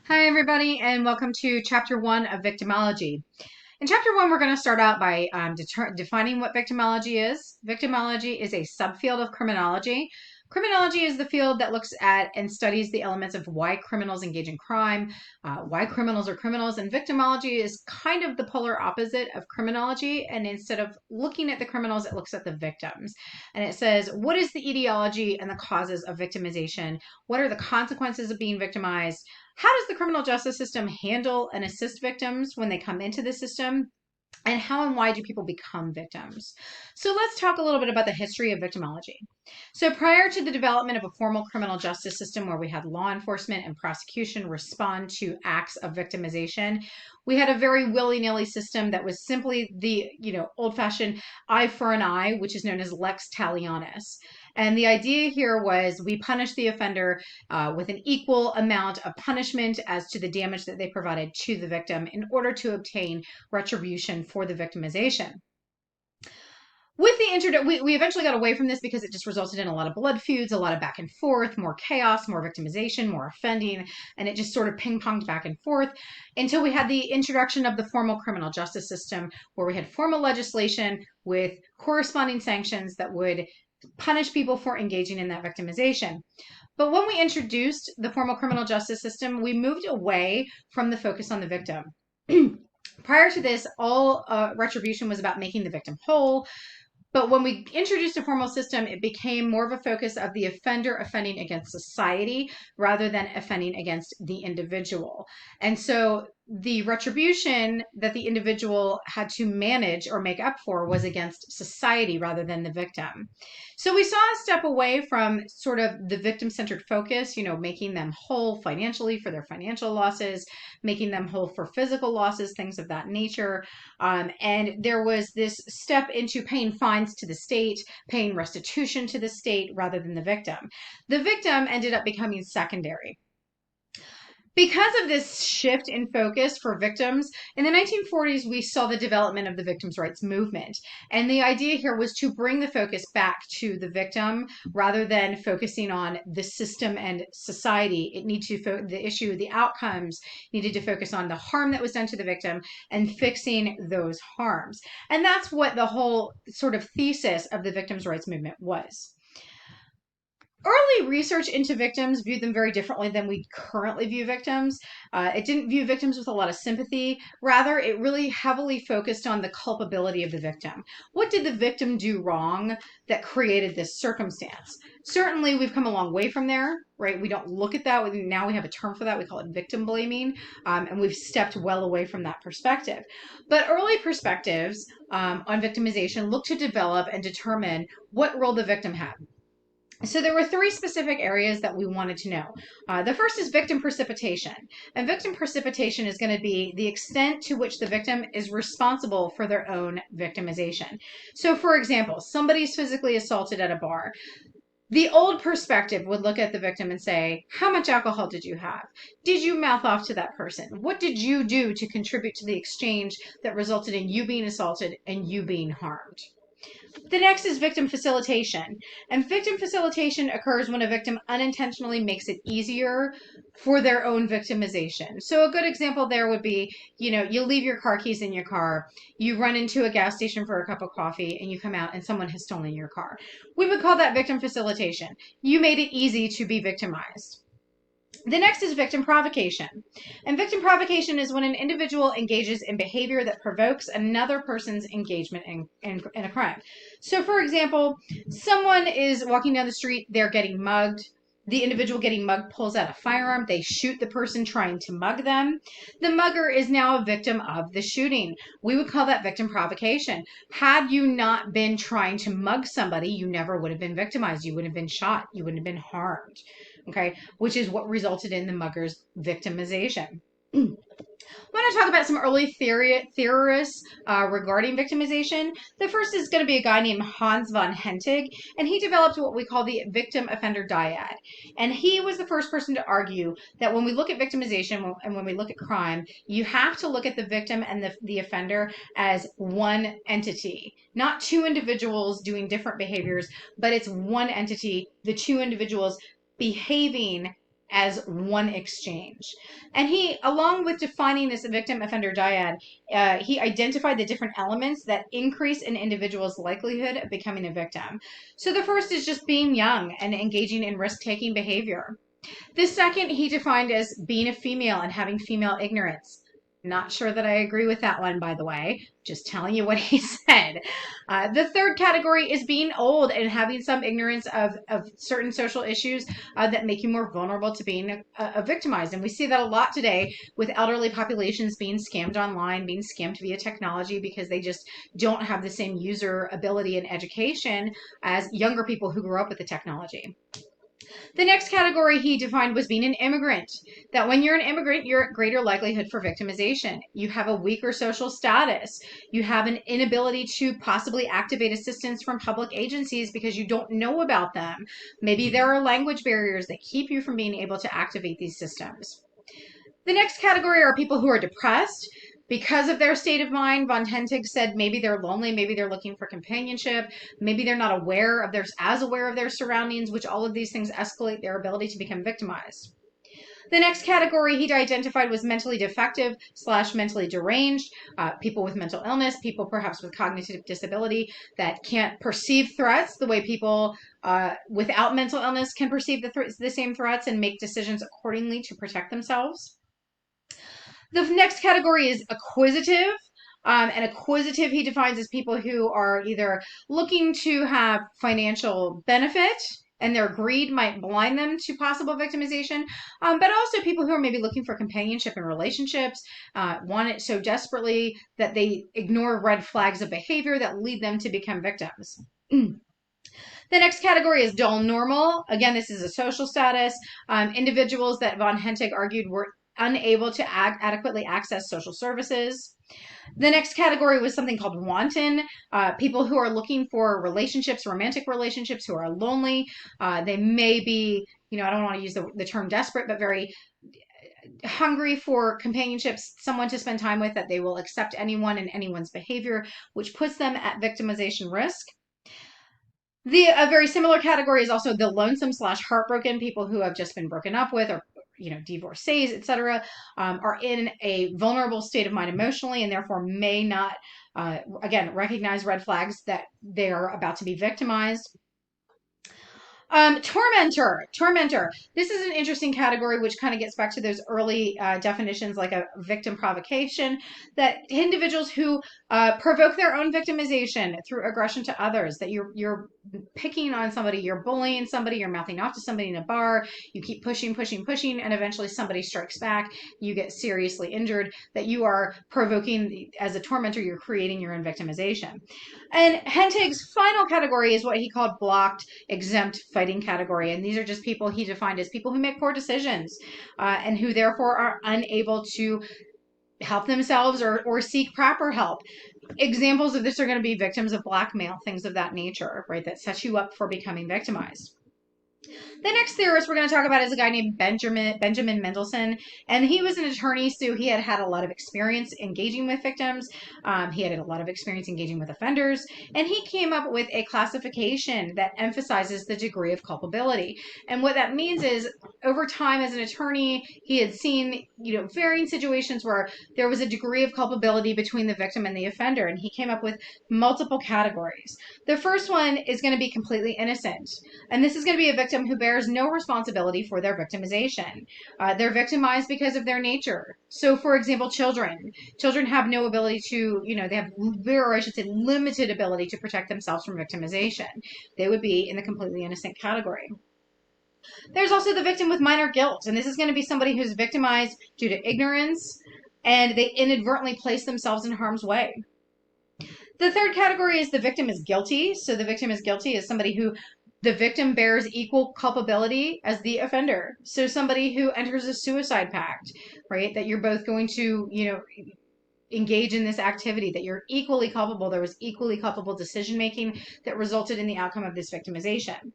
Hi, everybody, and welcome to Chapter One of Victimology. In Chapter One, we're going to start out by defining what victimology is. Victimology is a subfield of criminology. Criminology is the field that looks at and studies the elements of why criminals engage in crime, why criminals are criminals, and victimology is kind of the polar opposite of criminology. And instead of looking at the criminals, it looks at the victims. And it says, what is the etiology and the causes of victimization? What are the consequences of being victimized? How does the criminal justice system handle and assist victims when they come into the system? And how and why do people become victims? So let's talk a little bit about the history of victimology. So prior to the development of a formal criminal justice system where we had law enforcement and prosecution respond to acts of victimization, we had a very willy-nilly system that was simply the, old-fashioned eye for an eye, which is known as lex talionis. And the idea here was we punish the offender with an equal amount of punishment as to the damage that they provided to the victim in order to obtain retribution for the victimization. With the we eventually got away from this because it just resulted in a lot of blood feuds, a lot of back and forth, more chaos, more victimization, more offending, and it just sort of ping-ponged back and forth until we had the introduction of the formal criminal justice system where we had formal legislation with corresponding sanctions that would punish people for engaging in that victimization. But when we introduced the formal criminal justice system, we moved away from the focus on the victim. Prior to this, all retribution was about making the victim whole. But when we introduced a formal system, it became more of a focus of the offender offending against society rather than offending against the individual. And so the retribution that the individual had to manage or make up for was against society rather than the victim. So we saw a step away from sort of the victim-centered focus, making them whole financially for their financial losses, making them whole for physical losses, things of that nature. And there was this step into paying fines to the state, paying restitution to the state rather than the victim. The victim ended up becoming secondary. Because of this shift in focus for victims, in the 1940s, we saw the development of the victims' rights movement. And the idea here was to bring the focus back to the victim rather than focusing on the system and society. It needed to, the issue, the outcomes needed to focus on the harm that was done to the victim and fixing those harms. And that's what the whole sort of thesis of the victims' rights movement was. Early research into victims viewed them very differently than we currently view victims. It didn't view victims with a lot of sympathy. Rather, it really heavily focused on the culpability of the victim. What did the victim do wrong that created this circumstance? Certainly, we've come a long way from there, right? We don't look at that. Now we have a term for that. We call it victim blaming, and we've stepped well away from that perspective. But early perspectives on victimization look to develop and determine what role the victim had. So there were three specific areas that we wanted to know. The first is victim precipitation. And victim precipitation is going to be the extent to which the victim is responsible for their own victimization. So for example, somebody's physically assaulted at a bar. The old perspective would look at the victim and say, how much alcohol did you have? Did you mouth off to that person? What did you do to contribute to the exchange that resulted in you being assaulted and you being harmed? The next is victim facilitation. And victim facilitation occurs when a victim unintentionally makes it easier for their own victimization. So a good example there would be, you leave your car keys in your car, you run into a gas station for a cup of coffee, and you come out and someone has stolen your car. We would call that victim facilitation. You made it easy to be victimized. The next is victim provocation. And victim provocation is when an individual engages in behavior that provokes another person's engagement in a crime. So, for example, someone is walking down the street, they're getting mugged. The individual getting mugged pulls out a firearm. They shoot the person trying to mug them. The mugger is now a victim of the shooting. We would call that victim provocation. Had you not been trying to mug somebody, you never would have been victimized. You would have been shot. You wouldn't have been harmed. Okay, which is what resulted in the mugger's victimization. I want to talk about some early theorists regarding victimization. The first is going to be a guy named Hans von Hentig, and he developed what we call the victim-offender dyad. And he was the first person to argue that when we look at victimization and when we look at crime, you have to look at the victim and the offender as one entity, not two individuals doing different behaviors, but it's one entity, the two individuals behaving as one exchange. And he, along with defining this victim offender dyad, he identified the different elements that increase an individual's likelihood of becoming a victim. So the first is just being young and engaging in risk-taking behavior. The second he defined as being a female and having female ignorance. Not sure that I agree with that one, by the way. Just telling you what he said. The third category is being old and having some ignorance of certain social issues that make you more vulnerable to being victimized. And we see that a lot today with elderly populations being scammed online, being scammed via technology because they just don't have the same user ability and education as younger people who grew up with the technology. The next category he defined was being an immigrant. That when you're an immigrant, you're at greater likelihood for victimization. You have a weaker social status. You have an inability to possibly activate assistance from public agencies because you don't know about them. Maybe there are language barriers that keep you from being able to activate these systems. The next category are people who are depressed. Because of their state of mind, von Hentig said maybe they're lonely, maybe they're looking for companionship, maybe they're not aware of as aware of their surroundings, which all of these things escalate their ability to become victimized. The next category he identified was mentally defective / mentally deranged, people with mental illness, people perhaps with cognitive disability that can't perceive threats the way people without mental illness can perceive the same threats and make decisions accordingly to protect themselves. The next category is acquisitive. And acquisitive he defines as people who are either looking to have financial benefit and their greed might blind them to possible victimization, but also people who are maybe looking for companionship in relationships, want it so desperately that they ignore red flags of behavior that lead them to become victims. The next category is dull normal. Again, this is a social status. Individuals that von Hentig argued were unable to adequately access social services. The next category was something called wanton, people who are looking for relationships, romantic relationships, who are lonely. They may be, I don't want to use the term desperate, but very hungry for companionships, someone to spend time with, that they will accept anyone and anyone's behavior, which puts them at victimization risk. A very similar category is also the lonesome / heartbroken, people who have just been broken up with or divorcees, etc., are in a vulnerable state of mind emotionally and therefore may not, again, recognize red flags that they are about to be victimized. Tormentor. This is an interesting category, which kind of gets back to those early definitions, like a victim provocation, that individuals who provoke their own victimization through aggression to others, that you're picking on somebody, you're bullying somebody, you're mouthing off to somebody in a bar, you keep pushing, and eventually somebody strikes back, you get seriously injured, that you are provoking, as a tormentor, you're creating your own victimization. And Hentig's final category is what he called blocked, exempt fighting category. And these are just people he defined as people who make poor decisions and who therefore are unable to help themselves or seek proper help. Examples of this are going to be victims of blackmail, things of that nature, right, that set you up for becoming victimized. The next theorist we're going to talk about is a guy named Benjamin Mendelsohn, and he was an attorney, so he had a lot of experience engaging with victims. He had a lot of experience engaging with offenders, and he came up with a classification that emphasizes the degree of culpability. And what that means is, over time as an attorney, he had seen, varying situations where there was a degree of culpability between the victim and the offender, and he came up with multiple categories. The first one is going to be completely innocent, and this is going to be a victim who bears no responsibility for their victimization. They're victimized because of their nature. So, for example, children have no ability to, they have, or I should say, limited ability to protect themselves from victimization. They would be in the completely innocent category. There's also the victim with minor guilt, and this is going to be somebody who's victimized due to ignorance, and they inadvertently place themselves in harm's way. The third category is the victim is guilty. So the victim is guilty is somebody who the victim bears equal culpability as the offender. So somebody who enters a suicide pact, right? That you're both going to, engage in this activity, that you're equally culpable. There was equally culpable decision making that resulted in the outcome of this victimization.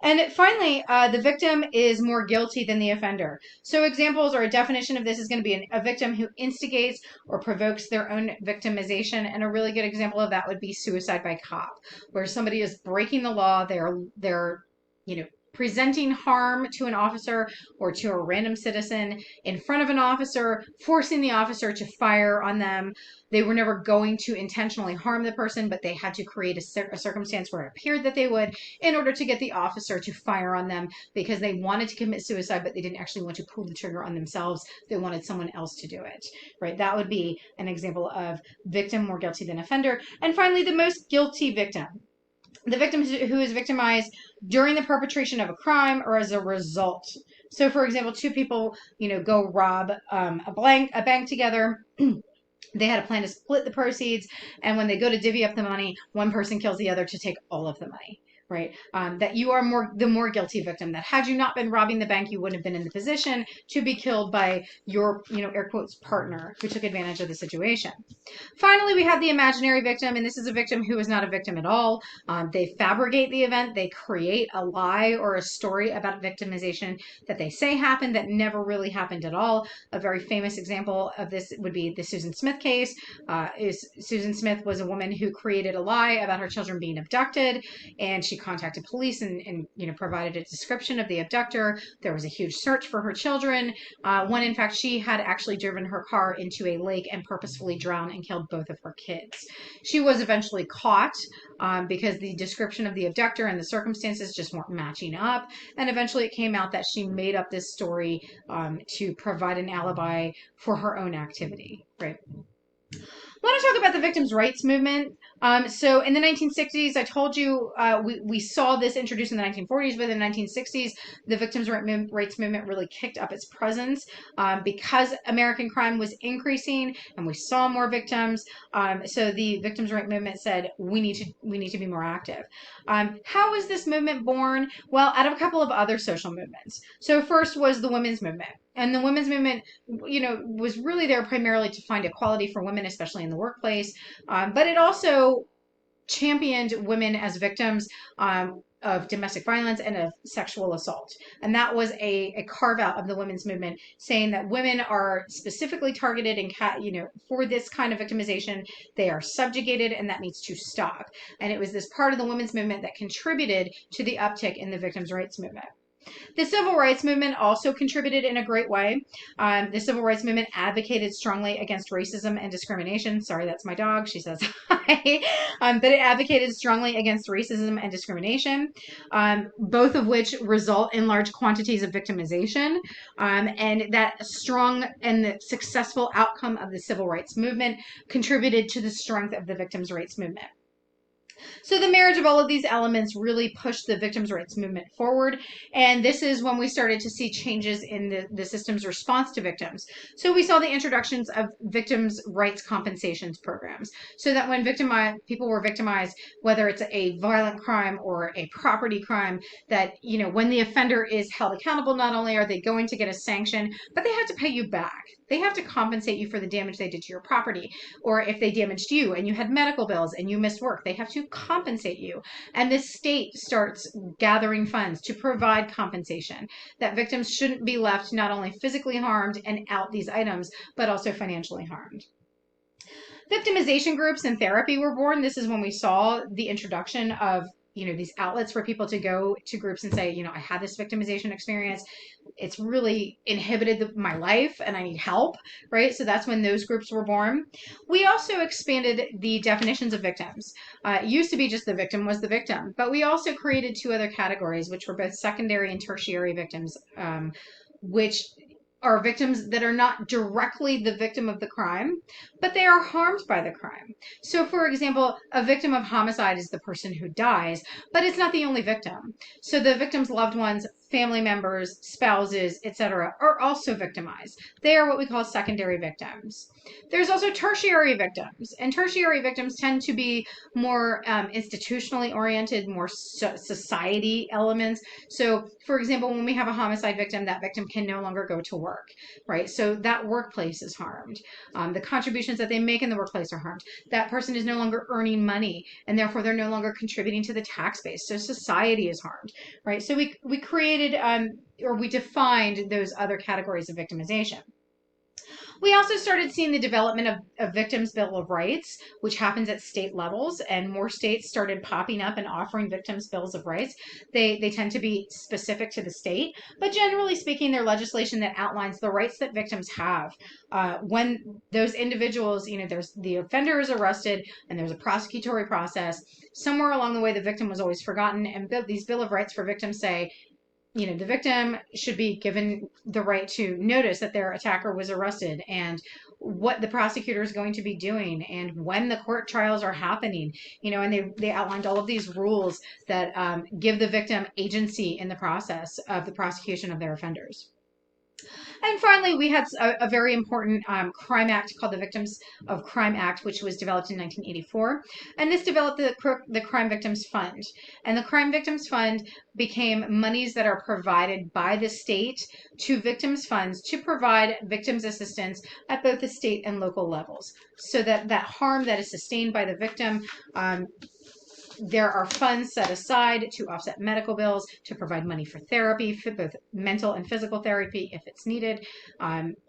And finally, the victim is more guilty than the offender. So examples or a definition of this is going to be a victim who instigates or provokes their own victimization. And a really good example of that would be suicide by cop, where somebody is breaking the law. They're presenting harm to an officer or to a random citizen in front of an officer, forcing the officer to fire on them. They were never going to intentionally harm the person, but they had to create a circumstance where it appeared that they would in order to get the officer to fire on them because they wanted to commit suicide, but they didn't actually want to pull the trigger on themselves. They wanted someone else to do it, right? That would be an example of victim more guilty than offender. And finally, the most guilty victim. The victim who is victimized during the perpetration of a crime or as a result. So, for example, two people, go rob a bank together. They had a plan to split the proceeds, and when they go to divvy up the money, one person kills the other to take all of the money. Right? That you are the more guilty victim. That had you not been robbing the bank, you wouldn't have been in the position to be killed by your, air quotes, partner who took advantage of the situation. Finally, we have the imaginary victim, and this is a victim who is not a victim at all. They fabricate the event. They create a lie or a story about victimization that they say happened that never really happened at all. A very famous example of this would be the Susan Smith case. Susan Smith was a woman who created a lie about her children being abducted, and she contacted police and provided a description of the abductor. There was a huge search for her children, when in fact she had actually driven her car into a lake and purposefully drowned and killed both of her kids. She was eventually caught because the description of the abductor and the circumstances just weren't matching up. And eventually it came out that she made up this story to provide an alibi for her own activity, right? I want to talk about the victims' rights movement. So in the 1960s, I told you we saw this introduced in the 1940s, but in the 1960s, the victims' rights movement really kicked up its presence because American crime was increasing and we saw more victims. So the victims' rights movement said we need to be more active. How was this movement born? Well, out of a couple of other social movements. So first was the women's movement. And the women's movement, was really there primarily to find equality for women, especially in the workplace. But it also championed women as victims of domestic violence and of sexual assault. And that was a carve out of the women's movement, saying that women are specifically targeted and, for this kind of victimization. They are subjugated, and that needs to stop. And it was this part of the women's movement that contributed to the uptick in the victims' rights movement. The civil rights movement also contributed in a great way. The civil rights movement advocated strongly against racism and discrimination. Sorry, that's my dog. She says hi. But it advocated strongly against racism and discrimination, both of which result in large quantities of victimization. And that strong and the successful outcome of the civil rights movement contributed to the strength of the victims' rights movement. So the marriage of all of these elements really pushed the victims' rights movement forward. And this is when we started to see changes in the system's response to victims. So we saw the introductions of victims' rights compensations programs. So that when people were victimized, whether it's a violent crime or a property crime, that, when the offender is held accountable, not only are they going to get a sanction, but they have to pay you back. They have to compensate you for the damage they did to your property. Or if they damaged you and you had medical bills and you missed work, they have to compensate you. And the state starts gathering funds to provide compensation, that victims shouldn't be left not only physically harmed and out these items, but also financially harmed. Victimization groups and therapy were born. This is when we saw the introduction of these outlets for people to go to groups and say, I had this victimization experience. It's really inhibited my life and I need help, right? So that's when those groups were born. We also expanded the definitions of victims. It used to be just the victim was the victim, but we also created two other categories, which were both secondary and tertiary victims, which are victims that are not directly the victim of the crime, but they are harmed by the crime. So, for example, a victim of homicide is the person who dies, but it's not the only victim. So the victim's loved ones, family members, spouses, etc., are also victimized. They are what we call secondary victims. There's also tertiary victims, and tertiary victims tend to be more institutionally oriented, more society elements. So, for example, when we have a homicide victim, that victim can no longer go to work, right? So that workplace is harmed. The contributions that they make in the workplace are harmed. That person is no longer earning money, and therefore they're no longer contributing to the tax base. So society is harmed, right? So we created or we defined those other categories of victimization. We also started seeing the development of a Victims' Bill of Rights, which happens at state levels, and more states started popping up and offering victims' bills of rights. They tend to be specific to the state, but generally speaking, they're legislation that outlines the rights that victims have. When those individuals, there's the offender is arrested and there's a prosecutory process, somewhere along the way, the victim was always forgotten, and these Bill of Rights for victims say, the victim should be given the right to notice that their attacker was arrested and what the prosecutor is going to be doing and when the court trials are happening, and they outlined all of these rules that give the victim agency in the process of the prosecution of their offenders. And finally, we had a very important crime act called the Victims of Crime Act, which was developed in 1984. And this developed the Crime Victims Fund. And the Crime Victims Fund became monies that are provided by the state to victims' funds to provide victims assistance at both the state and local levels. So that harm that is sustained by the victim, there are funds set aside to offset medical bills, to provide money for therapy, for both mental and physical therapy if it's needed.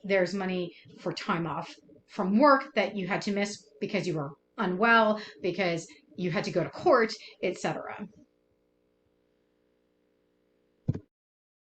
There's money for time off from work that you had to miss because you were unwell, because you had to go to court, etc.